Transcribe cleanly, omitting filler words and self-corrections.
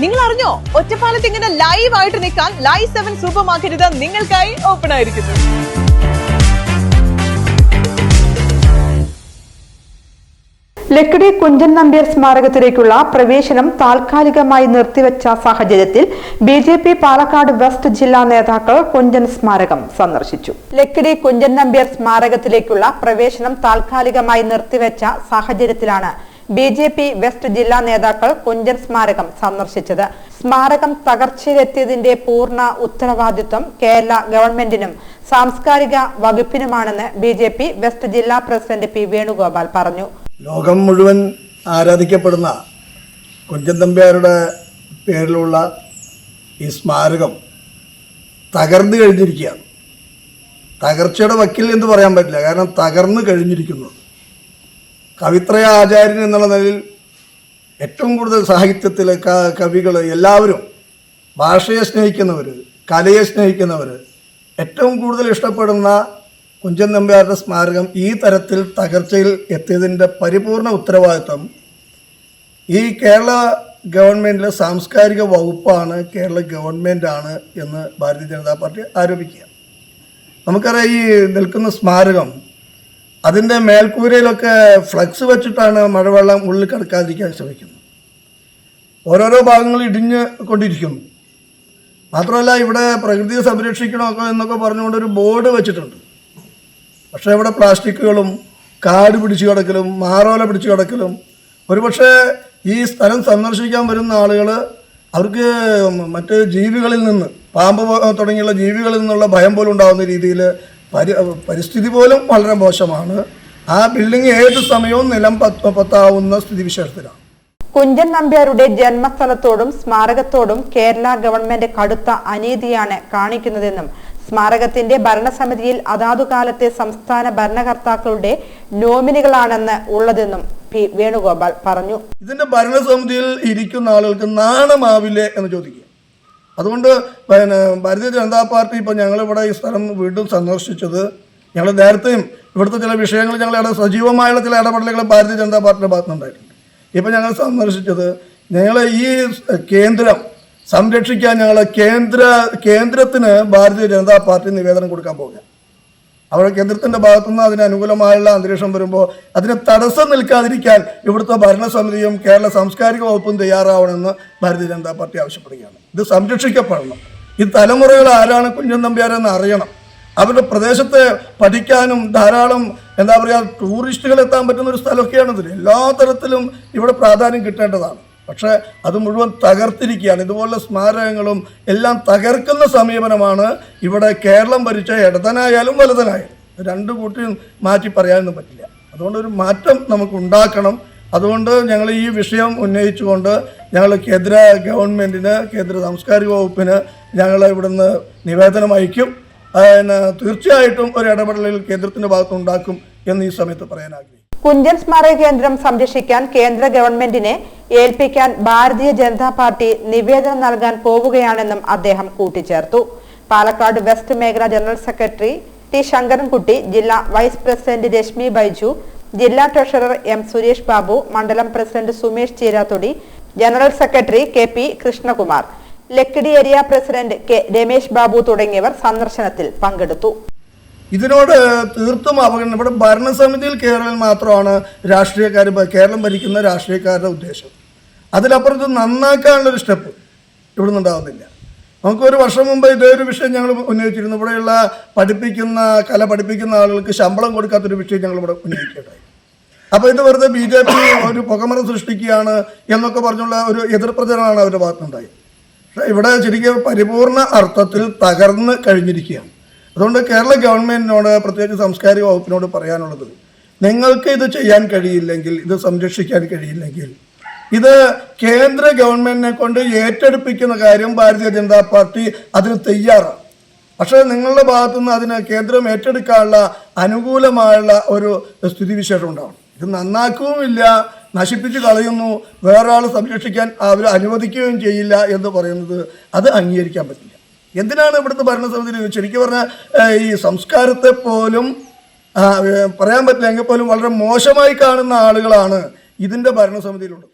നിങ്ങൾ അറിഞ്ഞോ, ഒറ്റപ്പാലത്ത് ഇങ്ങനെ ലൈവ് ആയിട്ട് നിൽക്കാൻ ലൈവ് 7 സൂപ്പർ മാർക്കറ്റ് നിങ്ങൾക്കായി ഓപ്പൺ ആയിരിക്കുന്നു. ലക്കിടി കുഞ്ചൻ നമ്പ്യാർ സ്മാരകത്തിലേക്കുള്ള പ്രവേശനം താൽക്കാലികമായി നിർത്തിവെച്ച സാഹചര്യത്തിൽ BJP പാലക്കാട് വെസ്റ്റ് ജില്ലാ നേതാക്കൾ കുഞ്ചൻ സ്മാരകം സന്ദർശിച്ചു. ലക്കിടി കുഞ്ചൻ നമ്പ്യാർ സ്മാരകത്തിലേക്കുള്ള പ്രവേശനം താൽക്കാലികമായി നിർത്തിവെച്ച സാഹചര്യത്തിലാണ് BJP വെസ്റ്റ് ജില്ലാ നേതാക്കൾ കുഞ്ചൻ സ്മാരകം സന്ദർശിച്ചത്. സ്മാരകം തകർച്ചയിലെത്തിയതിന്റെ പൂർണ്ണ ഉത്തരവാദിത്വം കേരള ഗവൺമെന്റിനും സാംസ്കാരിക വകുപ്പിനുമാണെന്ന് BJP വെസ്റ്റ് ജില്ലാ പ്രസിഡന്റ് P. വേണുഗോപാൽ പറഞ്ഞു. ലോകം മുഴുവൻ ആരാധിക്കപ്പെടുന്ന കുഞ്ചൻ നമ്പ്യാരുടെ പേരിലുള്ള ഈ സ്മാരകം തകർന്നു കഴിഞ്ഞിരിക്കുകയാണ്. തകർച്ചയുടെ വക്കിൽ എന്ന് പറയാൻ പറ്റില്ല, കാരണം തകർന്നു കഴിഞ്ഞിരിക്കുന്നു. കവിത്രയ ആചാര്യൻ എന്നുള്ള നിലയിൽ ഏറ്റവും കൂടുതൽ സാഹിത്യത്തിലെ കവികൾ എല്ലാവരും ഭാഷയെ സ്നേഹിക്കുന്നവർ, കലയെ സ്നേഹിക്കുന്നവർ ഏറ്റവും കൂടുതൽ ഇഷ്ടപ്പെടുന്ന കുഞ്ചൻ നമ്പ്യാരുടെ സ്മാരകം ഈ തരത്തിൽ തകർച്ചയിൽ എത്തിയതിൻ്റെ പരിപൂർണ ഉത്തരവാദിത്വം ഈ കേരള ഗവൺമെൻറ്റിലെ സാംസ്കാരിക വകുപ്പാണ്, കേരള ഗവൺമെൻറ്റാണ് എന്ന് ഭാരതീയ ജനതാ പാർട്ടി ആരോപിക്കുക. നമുക്കറിയാം, ഈ നിൽക്കുന്ന സ്മാരകം അതിൻ്റെ മേൽക്കൂരയിലൊക്കെ ഫ്ലക്സ് വെച്ചിട്ടാണ് മഴവെള്ളം ഉള്ളിൽ കിടക്കാതിരിക്കാൻ ശ്രമിക്കുന്നത്. ഓരോരോ ഭാഗങ്ങൾ ഇടിഞ്ഞ് കൊണ്ടിരിക്കുന്നു. മാത്രമല്ല, ഇവിടെ പ്രകൃതിയെ സംരക്ഷിക്കണമൊക്കെ എന്നൊക്കെ പറഞ്ഞുകൊണ്ട് ഒരു ബോർഡ് വെച്ചിട്ടുണ്ട്. പക്ഷേ ഇവിടെ പ്ലാസ്റ്റിക്കുകളും കാട് പിടിച്ചു കിടക്കലും മാറോല പിടിച്ചു കിടക്കലും, ഒരുപക്ഷെ ഈ സ്ഥലം സന്ദർശിക്കാൻ വരുന്ന ആളുകൾ അവർക്ക് മറ്റ് ജീവികളിൽ നിന്ന്, പാമ്പ് തുടങ്ങിയുള്ള ജീവികളിൽ നിന്നുള്ള ഭയം പോലും ഉണ്ടാകുന്ന രീതിയിൽ പരിസ്ഥിതി പോലും വളരെ മോശമാണ്. ആ ബിൽഡിംഗ് ഏത് സമയവും നിലം പത്താവുന്ന സ്ഥിതിവിശേഷത്തിലാണ്. കുഞ്ചൻ നമ്പ്യാരുടെ ജന്മസ്ഥലത്തോടും സ്മാരകത്തോടും കേരള ഗവൺമെന്റ് കടുത്ത അനീതിയാണ് കാണിക്കുന്നതെന്നും സ്മാരകത്തിന്റെ ഭരണസമിതിയിൽ അതാതു കാലത്തെ സംസ്ഥാന ഭരണകർത്താക്കളുടെ നോമിനികളാണെന്ന് ഉള്ളതെന്നും P. വേണുഗോപാൽ പറഞ്ഞു. ഇതിന്റെ ഭരണസമിതിയിൽ ഇരിക്കുന്ന ആളുകൾക്ക് നാണമാവില്ലേ എന്ന് ചോദിക്കുക. അതുകൊണ്ട് ഭാരതീയ ജനതാ പാർട്ടി ഇപ്പോൾ ഞങ്ങളിവിടെ ഈ സ്ഥലം വീണ്ടും സന്ദർശിച്ചത്, ഞങ്ങൾ നേരത്തെയും ഇവിടുത്തെ ചില വിഷയങ്ങൾ ഞങ്ങളുടെ സജീവമായുള്ള ചില ഇടപെടലുകൾ ഭാരതീയ ജനതാ പാർട്ടിയുടെ ഭാഗത്തുനിന്നുണ്ടായിട്ടുണ്ട്. ഇപ്പോൾ ഞങ്ങൾ സന്ദർശിച്ചത് ഞങ്ങൾ ഈ കേന്ദ്രം സംരക്ഷിക്കാൻ ഞങ്ങൾ കേന്ദ്രത്തിന് ഭാരതീയ ജനതാ പാർട്ടി നിവേദനം കൊടുക്കാൻ പോകുക. അവിടെ കേന്ദ്രത്തിൻ്റെ ഭാഗത്തുനിന്ന് അതിന് അനുകൂലമായുള്ള അന്തരീക്ഷം വരുമ്പോൾ അതിന് തടസ്സം നിൽക്കാതിരിക്കാൻ ഇവിടുത്തെ ഭരണസമിതിയും കേരള സാംസ്കാരിക വകുപ്പും തയ്യാറാവണമെന്ന് ഭാരതീയ ജനതാ പാർട്ടി ആവശ്യപ്പെടുകയാണ്. ഇത് സംരക്ഷിക്കപ്പെടണം. ഈ തലമുറകൾ ആരാണ് കുഞ്ചൻ നമ്പ്യാരെന്ന് അറിയണം. അവരുടെ പ്രദേശത്തെ പഠിക്കാനും ധാരാളം ടൂറിസ്റ്റുകൾ എത്താൻ പറ്റുന്ന ഒരു സ്ഥലമൊക്കെയാണിത്. എല്ലാ തരത്തിലും ഇവിടെ പ്രാധാന്യം കിട്ടേണ്ടതാണ്. പക്ഷേ അത് മുഴുവൻ തകർത്തിരിക്കുകയാണ്. ഇതുപോലുള്ള സ്മാരകങ്ങളും എല്ലാം തകർക്കുന്ന സമീപനമാണ് ഇവിടെ കേരളം ഭരിച്ച ഇടതനായാലും വലതനായാലും രണ്ടു കൂട്ടിയും മാറ്റി പറയാനൊന്നും പറ്റില്ല. അതുകൊണ്ടൊരു മാറ്റം നമുക്ക് ഉണ്ടാക്കണം. അതുകൊണ്ട് ഞങ്ങൾ ഈ വിഷയം ഉന്നയിച്ചുകൊണ്ട് ഞങ്ങൾ കേന്ദ്ര ഗവൺമെൻറ്റിന്, കേന്ദ്ര സാംസ്കാരിക വകുപ്പിന് ഞങ്ങൾ ഇവിടുന്ന് നിവേദനം അയക്കും. തീർച്ചയായിട്ടും ഒരു ഇടപെടലിൽ കേന്ദ്രത്തിൻ്റെ ഭാഗത്തുണ്ടാക്കും എന്ന് ഈ സമയത്ത് പറയാൻ ആഗ്രഹിക്കും. കുഞ്ചൻ സ്മാരക കേന്ദ്രം സംരക്ഷിക്കാൻ കേന്ദ്ര ഗവൺമെന്റിനെ ഏൽപ്പിക്കാൻ ഭാരതീയ ജനതാ പാർട്ടി നിവേദനം നൽകാൻ പോവുകയാണെന്നും അദ്ദേഹം കൂട്ടിച്ചേർത്തു. പാലക്കാട് വെസ്റ്റ് മേഖല ജനറൽ സെക്രട്ടറി T. ശങ്കരൻകുട്ടി, ജില്ലാ വൈസ് പ്രസിഡന്റ് രശ്മി ബൈജു, ജില്ലാ ട്രഷറർ M. സുരേഷ് ബാബു, മണ്ഡലം president Sumesh Cheerathodi, general secretary K. P. Krishnakumar, Lakkidi area president K. Ramesh Babu തുടങ്ങിയവർ സന്ദർശനത്തിൽ പങ്കെടുത്തു. ഇതിനോട് തീർത്തും അവഗണന. ഇവിടെ ഭരണസമിതിയിൽ കയറാൻ മാത്രമാണ് കേരളം ഭരിക്കുന്ന രാഷ്ട്രീയക്കാരുടെ ഉദ്ദേശം. അതിലപ്പുറത്ത് നന്നാക്കാനുള്ളൊരു സ്റ്റെപ്പ് ഇവിടെ ഉണ്ടാകുന്നില്ല. നമുക്കൊരു വർഷം മുമ്പ് ഇതൊരു വിഷയം ഞങ്ങൾ ഉന്നയിച്ചിരുന്നു. ഇവിടെയുള്ള കല പഠിപ്പിക്കുന്ന ആളുകൾക്ക് ശമ്പളം കൊടുക്കാത്തൊരു വിഷയം ഞങ്ങളിവിടെ ഉന്നയിക്കുകയുണ്ടായി. അപ്പോൾ ഇത് വെറുതെ BJP ഒരു പുകമറ സൃഷ്ടിക്കുകയാണ് എന്നൊക്കെ പറഞ്ഞുള്ള ഒരു എതിർപ്രചരണമാണ് അവരുടെ ഭാഗത്തുനിന്നുണ്ടായത്. പക്ഷേ ഇവിടെ ശരിക്കും പരിപൂർണ അർത്ഥത്തിൽ തകർന്ന് കഴിഞ്ഞിരിക്കുകയാണ്. അതുകൊണ്ട് കേരള ഗവൺമെൻറ്റിനോട്, പ്രത്യേകിച്ച് സാംസ്കാരിക വകുപ്പിനോട് പറയാനുള്ളത്, നിങ്ങൾക്ക് ഇത് ചെയ്യാൻ കഴിയില്ലെങ്കിൽ, ഇത് സംരക്ഷിക്കാൻ കഴിയില്ലെങ്കിൽ, ഇത് കേന്ദ്ര ഗവൺമെൻറ്റിനെ കൊണ്ട് ഏറ്റെടുപ്പിക്കുന്ന കാര്യം ഭാരതീയ ജനതാ പാർട്ടി അതിന് തയ്യാറാണ്. പക്ഷേ നിങ്ങളുടെ ഭാഗത്തുനിന്ന് അതിന് കേന്ദ്രം ഏറ്റെടുക്കാനുള്ള അനുകൂലമായുള്ള ഒരു സ്ഥിതിവിശേഷം ഉണ്ടാവണം. ഇത് നന്നാക്കുകയുമില്ല, നശിപ്പിച്ച് കളയുന്നു, വേറെ ആൾ സംരക്ഷിക്കാൻ അവർ അനുവദിക്കുകയും ചെയ്യില്ല എന്ന് പറയുന്നത് അത് അംഗീകരിക്കാൻ പറ്റില്ല. എന്തിനാണ് ഇവിടുത്തെ ഭരണസമിതി ശരിക്കും പറഞ്ഞാൽ ഈ സംസ്കാരത്തെ പോലും പറയാൻ പറ്റില്ല എങ്കിൽ പോലും വളരെ മോശമായി കാണുന്ന ആളുകളാണ് ഇതിൻ്റെ ഭരണസമിതിയിലുള്ളത്.